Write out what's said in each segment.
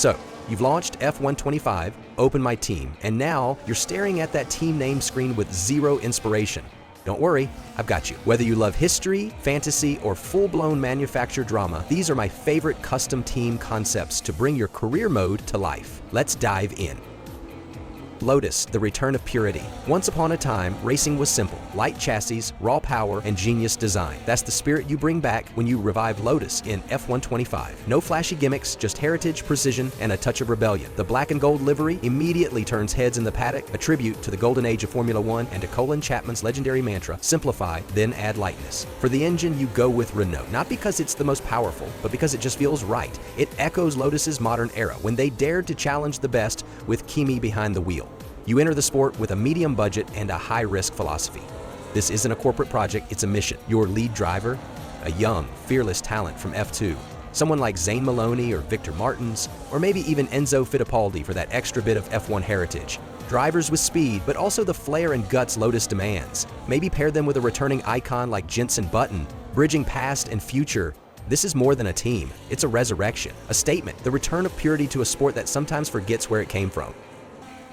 So, you've launched F125, opened my team, and now you're staring at that team name screen with zero inspiration. Don't worry, I've got you. Whether you love history, fantasy, or full-blown manufactured drama, these are my favorite custom team concepts to bring your career mode to life. Let's dive in. Lotus, the return of purity. Once upon a time, racing was simple. Light chassis, raw power, and genius design. That's the spirit you bring back when you revive Lotus in F125. No flashy gimmicks, just heritage, precision, and a touch of rebellion. The black and gold livery immediately turns heads in the paddock, a tribute to the golden age of Formula One and to Colin Chapman's legendary mantra, simplify, then add lightness. For the engine, you go with Renault, not because it's the most powerful, but because it just feels right. It echoes Lotus's modern era, when they dared to challenge the best with Kimi behind the wheel. You enter the sport with a medium budget and a high-risk philosophy. This isn't a corporate project, it's a mission. Your lead driver, a young, fearless talent from F2. Someone like Zane Maloney or Victor Martins, or maybe even Enzo Fittipaldi for that extra bit of F1 heritage. Drivers with speed, but also the flair and guts Lotus demands. Maybe pair them with a returning icon like Jenson Button, bridging past and future. This is more than a team, it's a resurrection, a statement, the return of purity to a sport that sometimes forgets where it came from.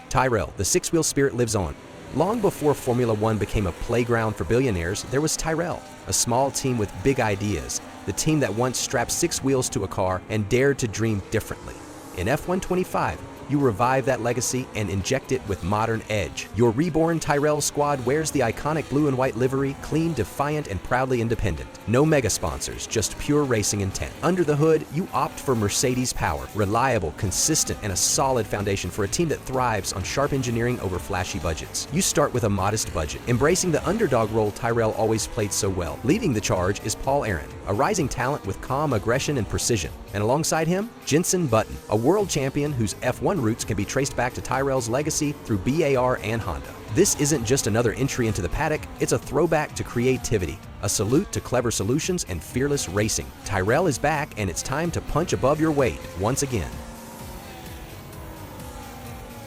Tyrrell, the six-wheel spirit lives on. Long before Formula One became a playground for billionaires, there was Tyrrell, a small team with big ideas, the team that once strapped 6 wheels to a car and dared to dream differently. In F125, you revive that legacy and inject it with modern edge. Your reborn Tyrrell squad wears the iconic blue and white livery, clean, defiant, and proudly independent. No mega sponsors, just pure racing intent. Under the hood, you opt for Mercedes power, reliable, consistent, and a solid foundation for a team that thrives on sharp engineering over flashy budgets. You start with a modest budget, embracing the underdog role Tyrrell always played so well. Leading the charge is Paul Aaron, a rising talent with calm aggression and precision. And alongside him, Jenson Button, a world champion whose F1 roots can be traced back to Tyrrell's legacy through BAR and Honda. This isn't just another entry into the paddock, it's a throwback to creativity, a salute to clever solutions and fearless racing. Tyrrell is back and it's time to punch above your weight once again.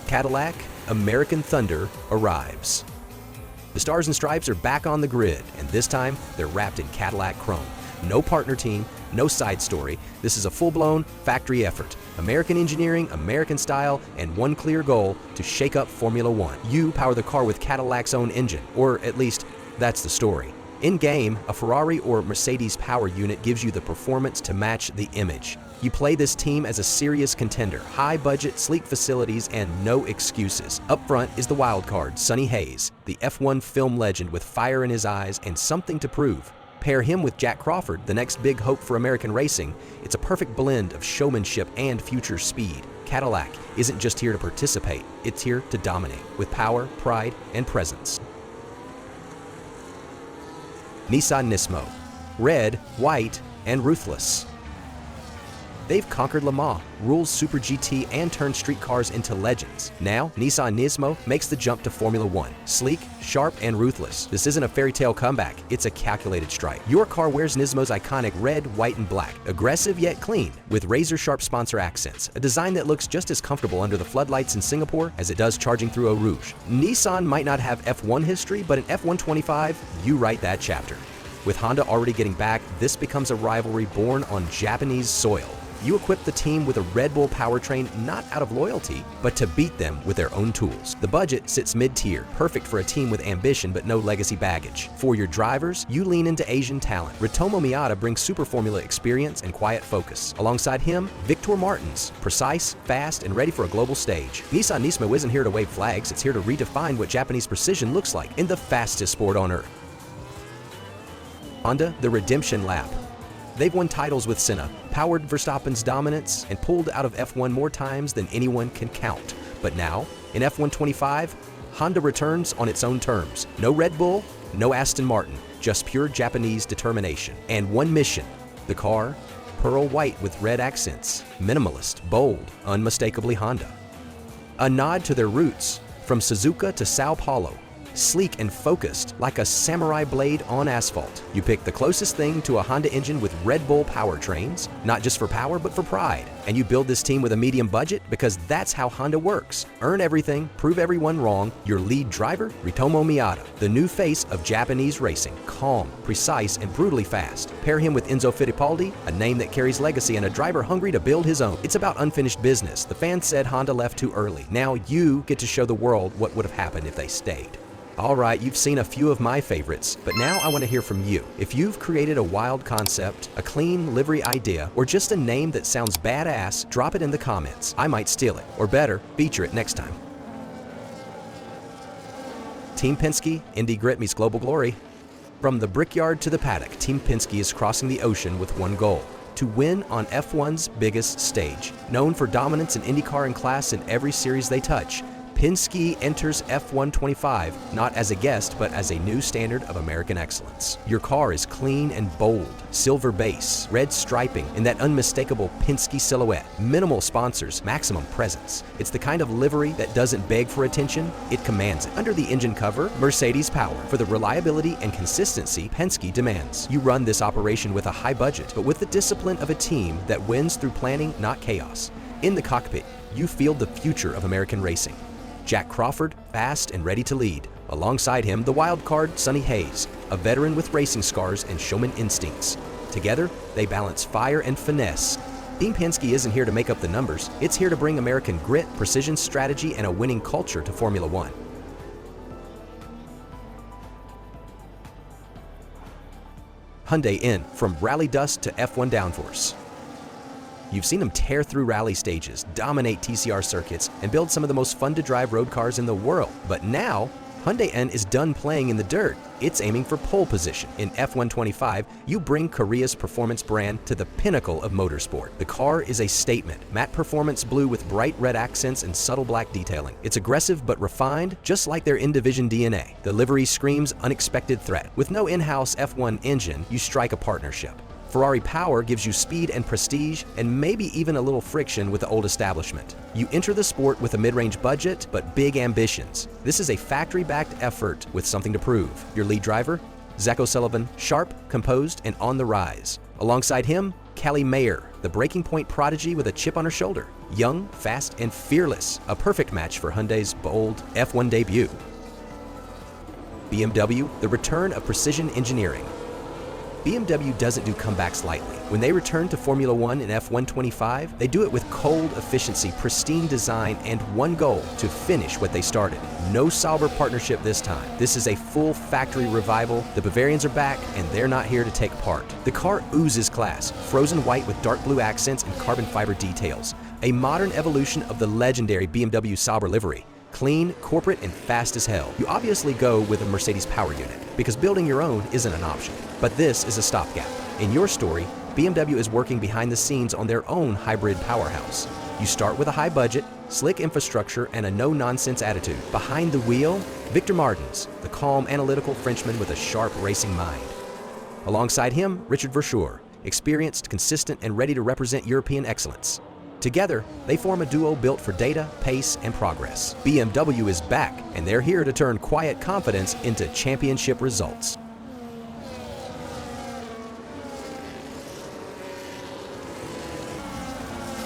Cadillac, American Thunder arrives. The Stars and Stripes are back on the grid, and this time they're wrapped in Cadillac chrome. No partner team, no side story. This is a full-blown factory effort. American engineering, American style, and one clear goal: to shake up Formula One. You power the car with Cadillac's own engine, or at least, that's the story. In-game, a Ferrari or Mercedes power unit gives you the performance to match the image. You play this team as a serious contender, high budget, sleek facilities, and no excuses. Up front is the wild card, Sonny Hayes, the F1 film legend with fire in his eyes and something to prove. Pair him with Jack Crawford, the next big hope for American racing. It's a perfect blend of showmanship and future speed. Cadillac isn't just here to participate, it's here to dominate, with power, pride, and presence. Nissan Nismo. Red, white, and ruthless. They've conquered Le Mans, ruled Super GT, and turned street cars into legends. Now, Nissan Nismo makes the jump to Formula One. Sleek, sharp, and ruthless. This isn't a fairy tale comeback, it's a calculated strike. Your car wears Nismo's iconic red, white, and black. Aggressive yet clean, with razor-sharp sponsor accents. A design that looks just as comfortable under the floodlights in Singapore as it does charging through Eau Rouge. Nissan might not have F1 history, but in F125, you write that chapter. With Honda already getting back, this becomes a rivalry born on Japanese soil. You equip the team with a Red Bull powertrain not out of loyalty, but to beat them with their own tools. The budget sits mid-tier, perfect for a team with ambition but no legacy baggage. For your drivers, you lean into Asian talent. Ritomo Miata brings Super Formula experience and quiet focus. Alongside him, Victor Martins, precise, fast, and ready for a global stage. Nissan Nismo isn't here to wave flags, it's here to redefine what Japanese precision looks like in the fastest sport on earth. Honda, the redemption lap. They've won titles with Senna, powered Verstappen's dominance, and pulled out of F1 more times than anyone can count. But now, in F125, Honda returns on its own terms. No Red Bull, no Aston Martin, just pure Japanese determination. And one mission: the car, pearl white with red accents, minimalist, bold, unmistakably Honda. A nod to their roots, from Suzuka to Sao Paulo, sleek and focused, like a samurai blade on asphalt. You pick the closest thing to a Honda engine with Red Bull powertrains, not just for power, but for pride. And you build this team with a medium budget because that's how Honda works. Earn everything, prove everyone wrong. Your lead driver, Ritomo Miyata, the new face of Japanese racing. Calm, precise, and brutally fast. Pair him with Enzo Fittipaldi, a name that carries legacy and a driver hungry to build his own. It's about unfinished business. The fans said Honda left too early. Now you get to show the world what would have happened if they stayed. All right, you've seen a few of my favorites, but now I want to hear from you. If you've created a wild concept, a clean livery idea, or just a name that sounds badass, drop it in the comments. I might steal it, or better, feature it next time. Team Penske, Indy Grit meets Global Glory. From the brickyard to the paddock, Team Penske is crossing the ocean with one goal: to win on F1's biggest stage. Known for dominance in IndyCar and class in every series they touch, Penske enters F1 25 not as a guest, but as a new standard of American excellence. Your car is clean and bold, silver base, red striping, and that unmistakable Penske silhouette. Minimal sponsors, maximum presence. It's the kind of livery that doesn't beg for attention, it commands it. Under the engine cover, Mercedes power. For the reliability and consistency Penske demands. You run this operation with a high budget, but with the discipline of a team that wins through planning, not chaos. In the cockpit, you field the future of American racing. Jack Crawford, fast and ready to lead. Alongside him, the wild card, Sonny Hayes, a veteran with racing scars and showman instincts. Together, they balance fire and finesse. Team Penske isn't here to make up the numbers. It's here to bring American grit, precision strategy, and a winning culture to Formula One. Hyundai N, from rally dust to F1 downforce. You've seen them tear through rally stages, dominate TCR circuits, and build some of the most fun-to-drive road cars in the world. But now, Hyundai N is done playing in the dirt. It's aiming for pole position. In F1 25, you bring Korea's performance brand to the pinnacle of motorsport. The car is a statement. Matte performance blue with bright red accents and subtle black detailing. It's aggressive but refined, just like their in-division DNA. The livery screams unexpected threat. With no in-house F1 engine, you strike a partnership. Ferrari power gives you speed and prestige, and maybe even a little friction with the old establishment. You enter the sport with a mid-range budget, but big ambitions. This is a factory-backed effort with something to prove. Your lead driver? Zach O'Sullivan, sharp, composed, and on the rise. Alongside him, Callie Mayer, the breaking point prodigy with a chip on her shoulder. Young, fast, and fearless, a perfect match for Hyundai's bold F1 debut. BMW, the return of precision engineering. BMW doesn't do comebacks lightly. When they return to Formula One in F1 25, they do it with cold efficiency, pristine design, and one goal: to finish what they started. No Sauber partnership this time. This is a full factory revival. The Bavarians are back, and they're not here to take part. The car oozes class, frozen white with dark blue accents and carbon fiber details. A modern evolution of the legendary BMW Sauber livery. Clean, corporate, and fast as hell. You obviously go with a Mercedes power unit, because building your own isn't an option. But this is a stopgap. In your story, BMW is working behind the scenes on their own hybrid powerhouse. You start with a high budget, slick infrastructure, and a no-nonsense attitude. Behind the wheel, Victor Martins, the calm, analytical Frenchman with a sharp racing mind. Alongside him, Richard Verschoor, experienced, consistent, and ready to represent European excellence. Together, they form a duo built for data, pace, and progress. BMW is back, and they're here to turn quiet confidence into championship results.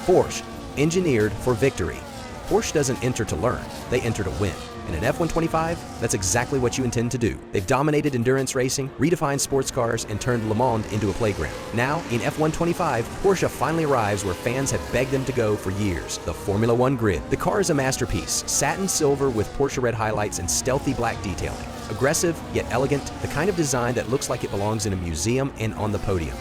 Porsche, engineered for victory. Porsche doesn't enter to learn, they enter to win. And in F1 25, that's exactly what you intend to do. They've dominated endurance racing, redefined sports cars, and turned Le Mans into a playground. Now, in F1 25, Porsche finally arrives where fans have begged them to go for years: the Formula One grid. The car is a masterpiece, satin silver with Porsche red highlights and stealthy black detailing. Aggressive, yet elegant, the kind of design that looks like it belongs in a museum and on the podium.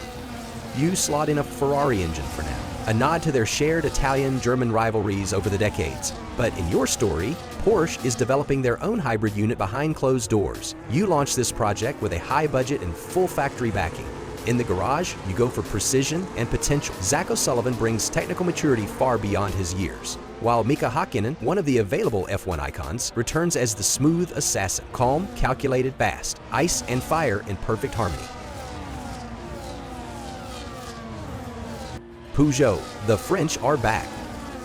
You slot in a Ferrari engine for now, a nod to their shared Italian-German rivalries over the decades. But in your story, Porsche is developing their own hybrid unit behind closed doors. You launch this project with a high budget and full factory backing. In the garage, you go for precision and potential. Zach O'Sullivan brings technical maturity far beyond his years, while Mika Hakkinen, one of the available F1 icons, returns as the smooth assassin, calm, calculated, fast, ice and fire in perfect harmony. Peugeot, the French are back.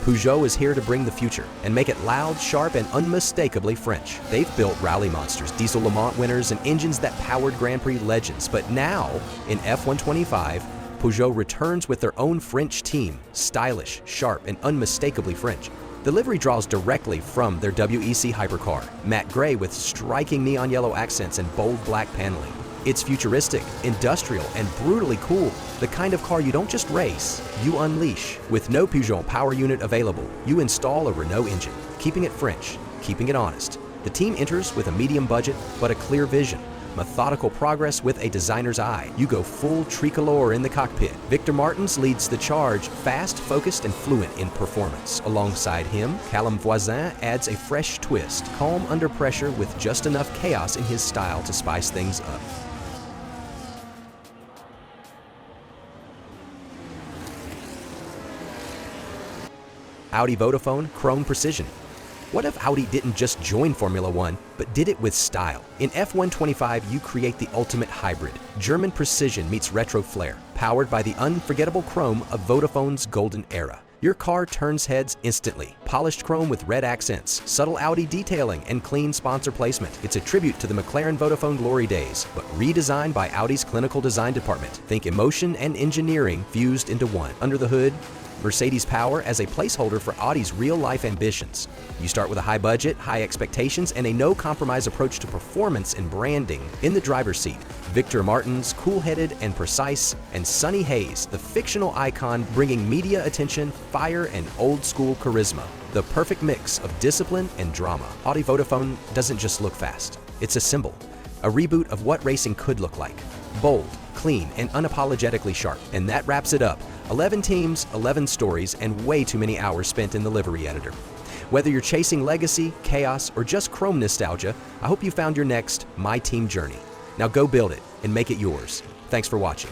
Peugeot is here to bring the future and make it loud, sharp, and unmistakably French. They've built rally monsters, diesel Le Mans winners, and engines that powered Grand Prix legends. But now, in F125, Peugeot returns with their own French team, stylish, sharp, and unmistakably French. The livery draws directly from their WEC hypercar, matte gray with striking neon yellow accents and bold black paneling. It's futuristic, industrial, and brutally cool. The kind of car you don't just race, you unleash. With no Peugeot power unit available, you install a Renault engine, keeping it French, keeping it honest. The team enters with a medium budget, but a clear vision. Methodical progress with a designer's eye. You go full tricolor in the cockpit. Victor Martins leads the charge, fast, focused, and fluent in performance. Alongside him, Callum Voisin adds a fresh twist, calm under pressure with just enough chaos in his style to spice things up. Audi Vodafone Chrome Precision. What if Audi didn't just join Formula One, but did it with style? In F125, you create the ultimate hybrid. German precision meets retro flair, powered by the unforgettable chrome of Vodafone's golden era. Your car turns heads instantly. Polished chrome with red accents, subtle Audi detailing, and clean sponsor placement. It's a tribute to the McLaren Vodafone glory days, but redesigned by Audi's clinical design department. Think emotion and engineering fused into one. Under the hood, Mercedes power as a placeholder for Audi's real-life ambitions. You start with a high budget, high expectations, and a no-compromise approach to performance and branding. In the driver's seat, Victor Martins, cool-headed and precise, and Sonny Hayes, the fictional icon bringing media attention, fire, and old-school charisma. The perfect mix of discipline and drama. Audi Vodafone doesn't just look fast. It's a symbol, a reboot of what racing could look like. Bold, clean, and unapologetically sharp. And that wraps it up. 11 teams, 11 stories, and way too many hours spent in the livery editor. Whether you're chasing legacy, chaos, or just chrome nostalgia, I hope you found your next My Team journey. Now go build it and make it yours. Thanks for watching.